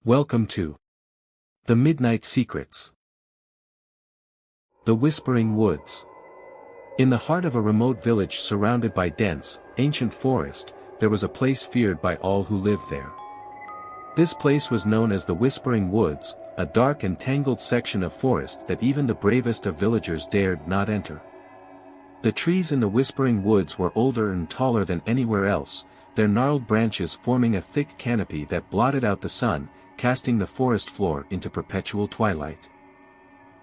Welcome to The Midnight Secrets. The Whispering Woods. In the heart of a remote village surrounded by dense, ancient forest, there was a place feared by all who lived there. This place was known as the Whispering Woods, a dark and tangled section of forest that even the bravest of villagers dared not enter. The trees in the Whispering Woods were older and taller than anywhere else, their gnarled branches forming a thick canopy that blotted out the sun, casting the forest floor into perpetual twilight.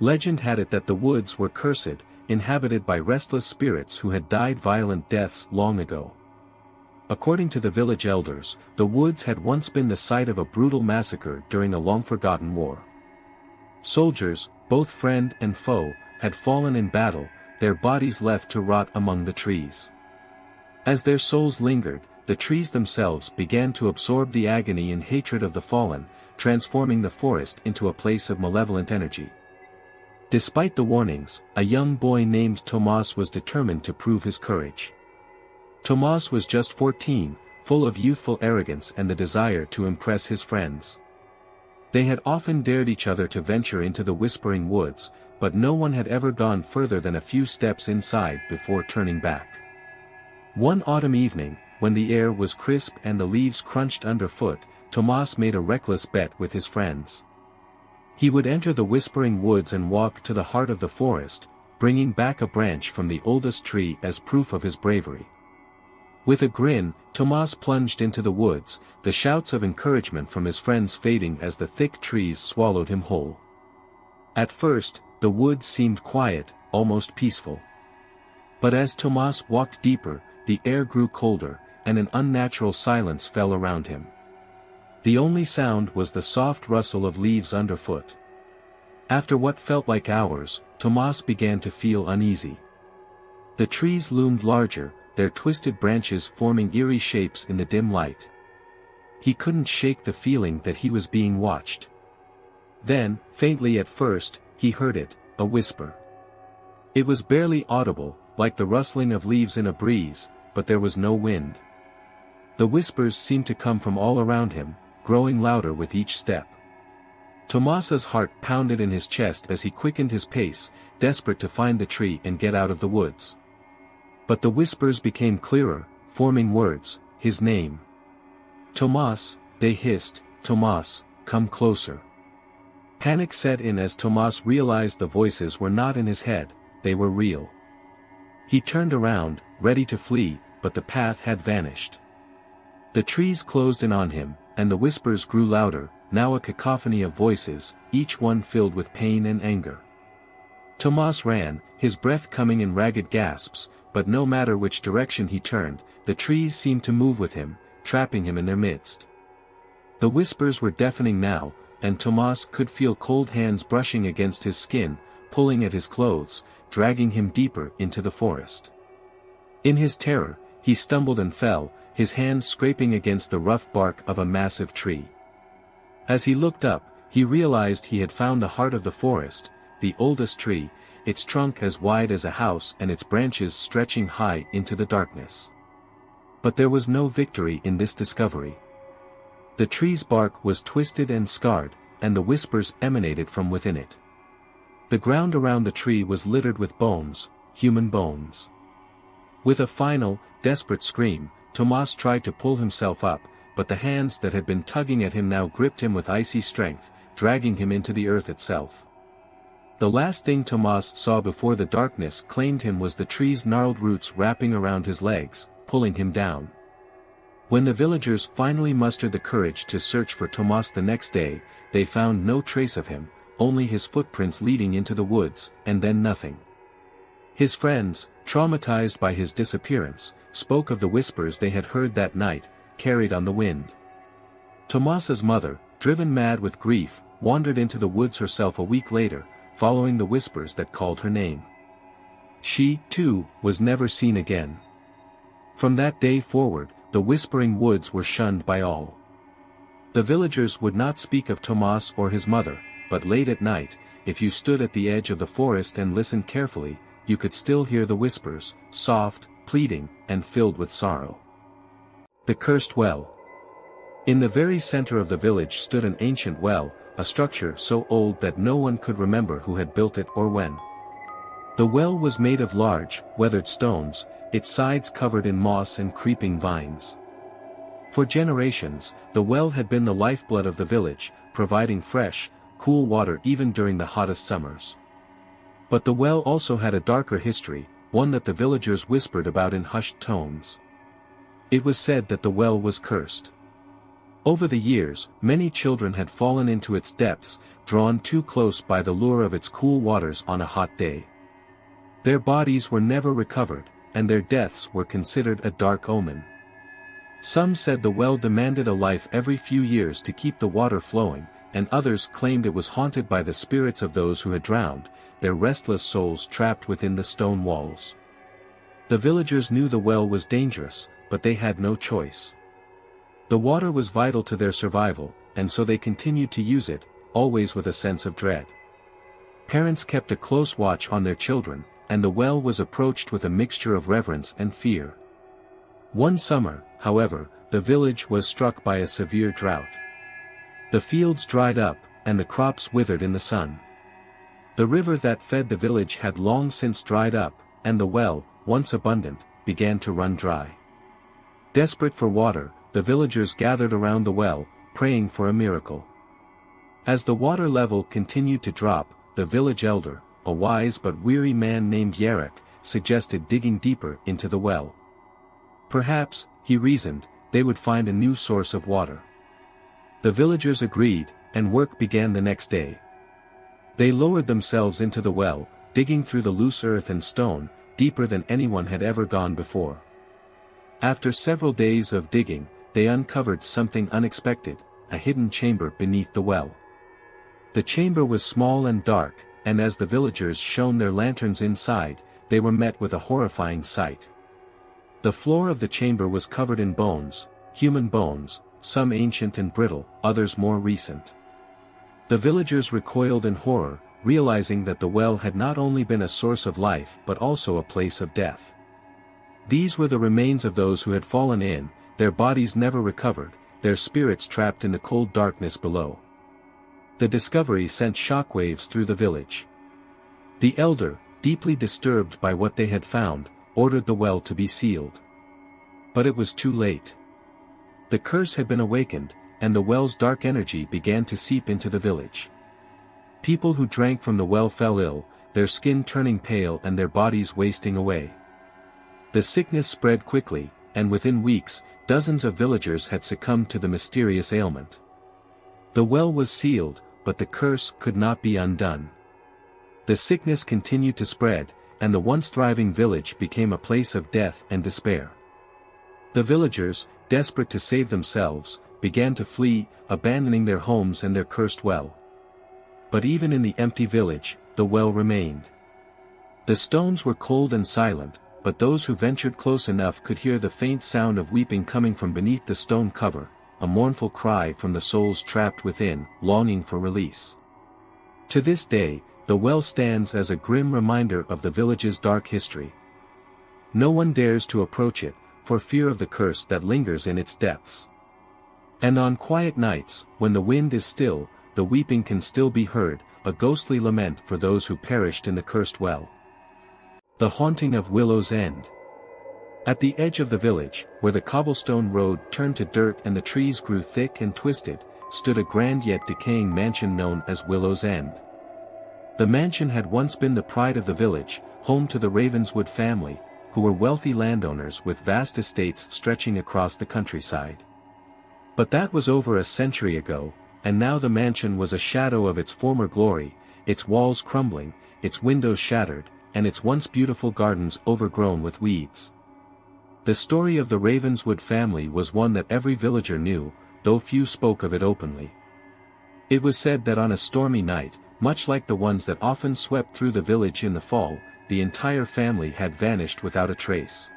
Legend had it that the woods were cursed, inhabited by restless spirits who had died violent deaths long ago. According to the village elders, the woods had once been the site of a brutal massacre during a long-forgotten war. Soldiers, both friend and foe, had fallen in battle, their bodies left to rot among the trees. As their souls lingered, the trees themselves began to absorb the agony and hatred of the fallen, transforming the forest into a place of malevolent energy. Despite the warnings, a young boy named Tomas was determined to prove his courage. Tomas was just 14, full of youthful arrogance and the desire to impress his friends. They had often dared each other to venture into the Whispering Woods, but no one had ever gone further than a few steps inside before turning back. One autumn evening, when the air was crisp and the leaves crunched underfoot, Tomas made a reckless bet with his friends. He would enter the Whispering Woods and walk to the heart of the forest, bringing back a branch from the oldest tree as proof of his bravery. With a grin, Tomas plunged into the woods, the shouts of encouragement from his friends fading as the thick trees swallowed him whole. At first, the woods seemed quiet, almost peaceful. But as Tomas walked deeper, the air grew colder, and an unnatural silence fell around him. The only sound was the soft rustle of leaves underfoot. After what felt like hours, Tomas began to feel uneasy. The trees loomed larger, their twisted branches forming eerie shapes in the dim light. He couldn't shake the feeling that he was being watched. Then, faintly at first, he heard it, a whisper. It was barely audible, like the rustling of leaves in a breeze, but there was no wind. The whispers seemed to come from all around him, growing louder with each step. Tomas's heart pounded in his chest as he quickened his pace, desperate to find the tree and get out of the woods. But the whispers became clearer, forming words, his name. "Tomas," they hissed, "Tomas, come closer." Panic set in as Tomas realized the voices were not in his head, they were real. He turned around, ready to flee, but the path had vanished. The trees closed in on him, and the whispers grew louder, now a cacophony of voices, each one filled with pain and anger. Tomas ran, his breath coming in ragged gasps, but no matter which direction he turned, the trees seemed to move with him, trapping him in their midst. The whispers were deafening now, and Tomas could feel cold hands brushing against his skin, pulling at his clothes, dragging him deeper into the forest. In his terror, he stumbled and fell, his hands scraping against the rough bark of a massive tree. As he looked up, he realized he had found the heart of the forest, the oldest tree, its trunk as wide as a house and its branches stretching high into the darkness. But there was no victory in this discovery. The tree's bark was twisted and scarred, and the whispers emanated from within it. The ground around the tree was littered with bones, human bones. With a final, desperate scream, Tomas tried to pull himself up, but the hands that had been tugging at him now gripped him with icy strength, dragging him into the earth itself. The last thing Tomas saw before the darkness claimed him was the tree's gnarled roots wrapping around his legs, pulling him down. When the villagers finally mustered the courage to search for Tomas the next day, they found no trace of him, only his footprints leading into the woods, and then nothing. His friends, traumatized by his disappearance, spoke of the whispers they had heard that night, carried on the wind. Tomas's mother, driven mad with grief, wandered into the woods herself a week later, following the whispers that called her name. She, too, was never seen again. From that day forward, the Whispering Woods were shunned by all. The villagers would not speak of Tomas or his mother, but late at night, if you stood at the edge of the forest and listened carefully, you could still hear the whispers, soft, pleading, and filled with sorrow. The Cursed Well. In the very center of the village stood an ancient well, a structure so old that no one could remember who had built it or when. The well was made of large, weathered stones, its sides covered in moss and creeping vines. For generations, the well had been the lifeblood of the village, providing fresh, cool water even during the hottest summers. But the well also had a darker history, one that the villagers whispered about in hushed tones. It was said that the well was cursed. Over the years, many children had fallen into its depths, drawn too close by the lure of its cool waters on a hot day. Their bodies were never recovered, and their deaths were considered a dark omen. Some said the well demanded a life every few years to keep the water flowing, and others claimed it was haunted by the spirits of those who had drowned, their restless souls trapped within the stone walls. The villagers knew the well was dangerous, but they had no choice. The water was vital to their survival, and so they continued to use it, always with a sense of dread. Parents kept a close watch on their children, and the well was approached with a mixture of reverence and fear. One summer, however, the village was struck by a severe drought. The fields dried up, and the crops withered in the sun. The river that fed the village had long since dried up, and the well, once abundant, began to run dry. Desperate for water, the villagers gathered around the well, praying for a miracle. As the water level continued to drop, the village elder, a wise but weary man named Eerie, suggested digging deeper into the well. Perhaps, he reasoned, they would find a new source of water. The villagers agreed, and work began the next day. They lowered themselves into the well, digging through the loose earth and stone, deeper than anyone had ever gone before. After several days of digging, they uncovered something unexpected, a hidden chamber beneath the well. The chamber was small and dark, and as the villagers shone their lanterns inside, they were met with a horrifying sight. The floor of the chamber was covered in bones, human bones, some ancient and brittle, others more recent. The villagers recoiled in horror, realizing that the well had not only been a source of life but also a place of death. These were the remains of those who had fallen in, their bodies never recovered, their spirits trapped in the cold darkness below. The discovery sent shockwaves through the village. The elder, deeply disturbed by what they had found, ordered the well to be sealed. But it was too late. The curse had been awakened, and the well's dark energy began to seep into the village. People who drank from the well fell ill, their skin turning pale and their bodies wasting away. The sickness spread quickly, and within weeks, dozens of villagers had succumbed to the mysterious ailment. The well was sealed, but the curse could not be undone. The sickness continued to spread, and the once thriving village became a place of death and despair. The villagers, desperate to save themselves, began to flee, abandoning their homes and their cursed well. But even in the empty village, the well remained. The stones were cold and silent, but those who ventured close enough could hear the faint sound of weeping coming from beneath the stone cover, a mournful cry from the souls trapped within, longing for release. To this day, the well stands as a grim reminder of the village's dark history. No one dares to approach it, for fear of the curse that lingers in its depths. And on quiet nights, when the wind is still, the weeping can still be heard, a ghostly lament for those who perished in the cursed well. The haunting of Willow's End. At the edge of the village, where the cobblestone road turned to dirt and the trees grew thick and twisted, stood a grand yet decaying mansion known as Willow's End. The mansion had once been the pride of the village, home to the Ravenswood family, who were wealthy landowners with vast estates stretching across the countryside. But that was over a century ago, and now the mansion was a shadow of its former glory, its walls crumbling, its windows shattered, and its once beautiful gardens overgrown with weeds. The story of the Ravenswood family was one that every villager knew, though few spoke of it openly. It was said that on a stormy night, much like the ones that often swept through the village in the fall, the entire family had vanished without a trace.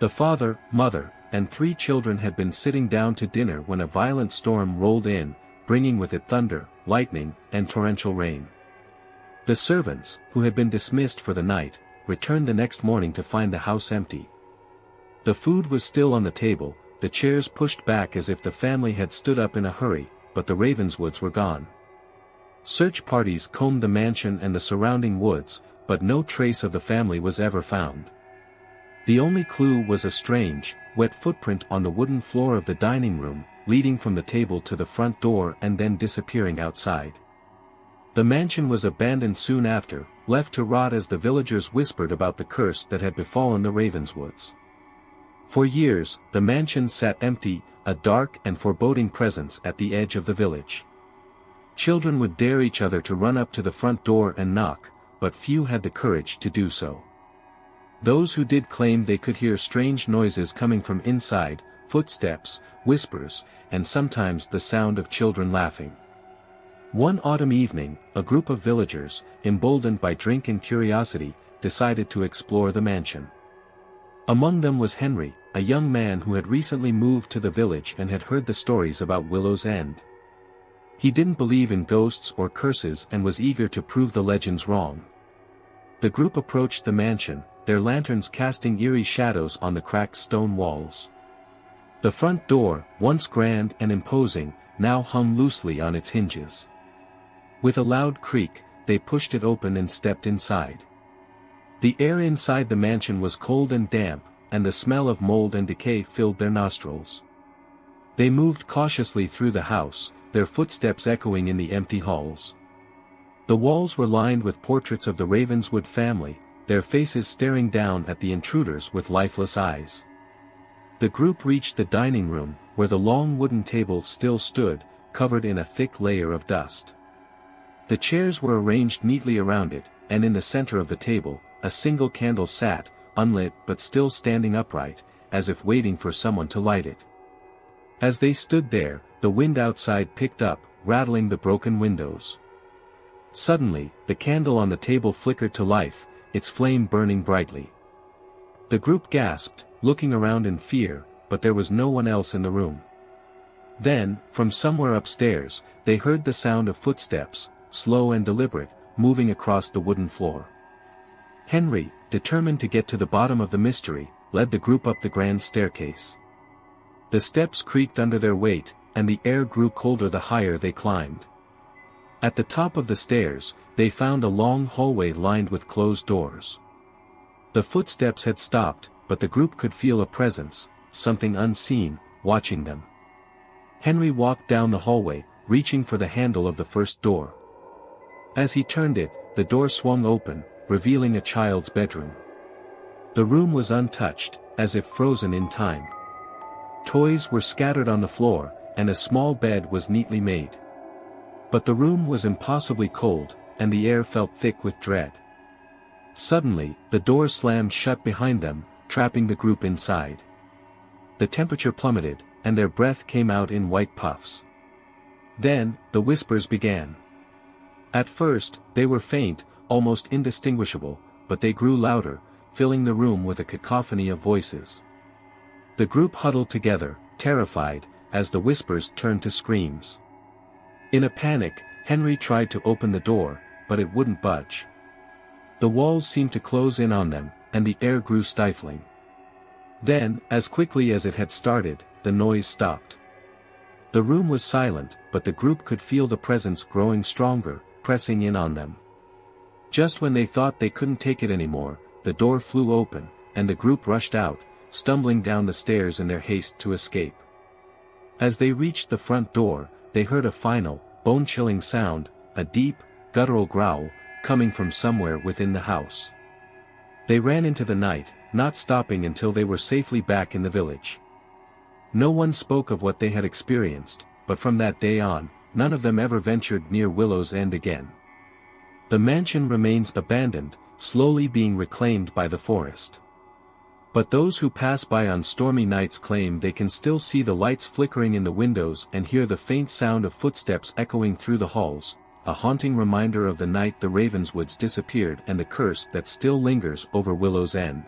The father, mother, and 3 children had been sitting down to dinner when a violent storm rolled in, bringing with it thunder, lightning, and torrential rain. The servants, who had been dismissed for the night, returned the next morning to find the house empty. The food was still on the table, the chairs pushed back as if the family had stood up in a hurry, but the Ravenswoods were gone. Search parties combed the mansion and the surrounding woods, but no trace of the family was ever found. The only clue was a strange, wet footprint on the wooden floor of the dining room, leading from the table to the front door and then disappearing outside. The mansion was abandoned soon after, left to rot as the villagers whispered about the curse that had befallen the Ravenswoods. For years, the mansion sat empty, a dark and foreboding presence at the edge of the village. Children would dare each other to run up to the front door and knock, but few had the courage to do so. Those who did claimed they could hear strange noises coming from inside, footsteps, whispers, and sometimes the sound of children laughing. One autumn evening, a group of villagers, emboldened by drink and curiosity, decided to explore the mansion. Among them was Henry, a young man who had recently moved to the village and had heard the stories about Willow's End. He didn't believe in ghosts or curses and was eager to prove the legends wrong. The group approached the mansion, their lanterns casting eerie shadows on the cracked stone walls. The front door, once grand and imposing, now hung loosely on its hinges. With a loud creak, they pushed it open and stepped inside. The air inside the mansion was cold and damp, and the smell of mold and decay filled their nostrils. They moved cautiously through the house, their footsteps echoing in the empty halls. The walls were lined with portraits of the Ravenswood family, their faces staring down at the intruders with lifeless eyes. The group reached the dining room, where the long wooden table still stood, covered in a thick layer of dust. The chairs were arranged neatly around it, and in the center of the table, a single candle sat, unlit but still standing upright, as if waiting for someone to light it. As they stood there, the wind outside picked up, rattling the broken windows. Suddenly, the candle on the table flickered to life, its flame burning brightly. The group gasped, looking around in fear, but there was no one else in the room. Then, from somewhere upstairs, they heard the sound of footsteps, slow and deliberate, moving across the wooden floor. Henry, determined to get to the bottom of the mystery, led the group up the grand staircase. The steps creaked under their weight, and the air grew colder the higher they climbed. At the top of the stairs, they found a long hallway lined with closed doors. The footsteps had stopped, but the group could feel a presence, something unseen, watching them. Henry walked down the hallway, reaching for the handle of the first door. As he turned it, the door swung open, revealing a child's bedroom. The room was untouched, as if frozen in time. Toys were scattered on the floor, and a small bed was neatly made. But the room was impossibly cold, and the air felt thick with dread. Suddenly, the door slammed shut behind them, trapping the group inside. The temperature plummeted, and their breath came out in white puffs. Then, the whispers began. At first, they were faint, almost indistinguishable, but they grew louder, filling the room with a cacophony of voices. The group huddled together, terrified, as the whispers turned to screams. In a panic, Henry tried to open the door, but it wouldn't budge. The walls seemed to close in on them, and the air grew stifling. Then, as quickly as it had started, the noise stopped. The room was silent, but the group could feel the presence growing stronger, pressing in on them. Just when they thought they couldn't take it anymore, the door flew open, and the group rushed out, stumbling down the stairs in their haste to escape. As they reached the front door, they heard a final, bone-chilling sound, a deep, guttural growl, coming from somewhere within the house. They ran into the night, not stopping until they were safely back in the village. No one spoke of what they had experienced, but from that day on, none of them ever ventured near Willow's End again. The mansion remains abandoned, slowly being reclaimed by the forest. But those who pass by on stormy nights claim they can still see the lights flickering in the windows and hear the faint sound of footsteps echoing through the halls, a haunting reminder of the night the Ravenswoods disappeared and the curse that still lingers over Willow's End.